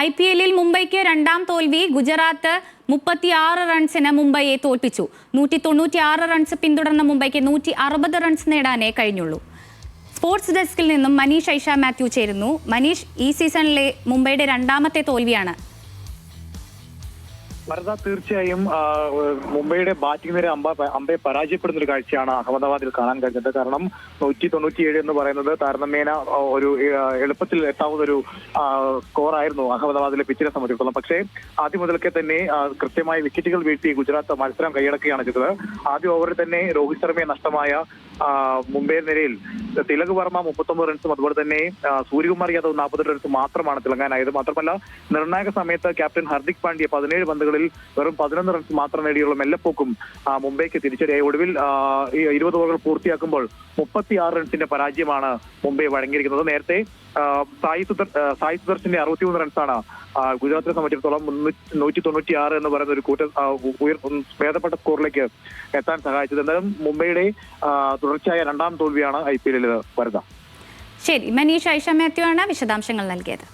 IPL-ൽ മുംബൈക്ക് രണ്ടാം തോൽവി. ഗുജറാത്ത് 36 റൺസിന് മുംബൈയെ തോൽപ്പിച്ചു. 196 റൺസ് പിന്തുടർന്ന മുംബൈക്ക് 160 റൺസ് നേടാനേ കഴിഞ്ഞുള്ളൂ. സ്പോർട്സ് ഡെസ്കിൽ നിന്നും മനീഷ് ഐഷ മാത്യു ചേരുന്നു. മനീഷ്, ഈ സീസണിലെ മുംബൈയുടെ രണ്ടാമത്തെ തോൽവിയാണ്. ഭരത, തീർച്ചയായും മുംബൈയുടെ ബാറ്റിംഗ് നിര അമ്പയെ പരാജയപ്പെടുന്ന ഒരു കാഴ്ചയാണ് അഹമ്മദാബാദിൽ കാണാൻ കഴിഞ്ഞത്. കാരണം 197 എന്ന് പറയുന്നത് താരതമ്യേന ഒരു എളുപ്പത്തിൽ എത്താവുന്ന ഒരു സ്കോർ ആയിരുന്നു അഹമ്മദാബാദിലെ പിച്ചിനെ സംബന്ധിച്ചിടത്തോളം. പക്ഷേ ആദ്യം മുതൽക്കേ തന്നെ കൃത്യമായ വിക്കറ്റുകൾ വീഴ്ത്തി ഗുജറാത്ത് മത്സരം കൈയടക്കുകയാണ് ചെയ്തത്. ആദ്യ ഓവറിൽ തന്നെ രോഹിത് ശർമ്മയെ നഷ്ടമായ മുംബൈ നിരയിൽ തിലക് വർമ്മ 39 റൺസും അതുപോലെ തന്നെ സൂര്യകുമാർ യാദവ് 48 റൺസ് മാത്രമാണ് തിളങ്ങാനായത്. മാത്രമല്ല നിർണായക സമയത്ത് ക്യാപ്റ്റൻ ഹർദിക് പാണ്ഡ്യ 17 പന്തുകളിൽ വെറും 11 റൺസ് മാത്രം നേടിയുള്ള മെല്ലപ്പോക്കും മുംബൈക്ക് തിരിച്ചടിയായി. ഒടുവിൽ 20 ഓവറുകൾ പൂർത്തിയാക്കുമ്പോൾ 36 റൺസിന്റെ പരാജയമാണ് മുംബൈ വഴങ്ങിയിരിക്കുന്നത്. നേരത്തെ സായി സുദർശന്റെ 63 റൺസാണ് ഗുജറാത്തിനെ സംബന്ധിച്ചിടത്തോളം 196 എന്ന് പറയുന്ന ഒരു ഭേദപ്പെട്ട സ്കോറിലേക്ക് എത്താൻ സഹായിച്ചത്. എന്തായാലും മുംബൈയുടെ തുടർച്ചയായ രണ്ടാം തോൽവിയാണ് IPL-ൽ വരുന്നത്. ശരി, മനീഷ് ഐഷ മാത്യു ആണ് വിശദാംശങ്ങൾ നൽകിയത്.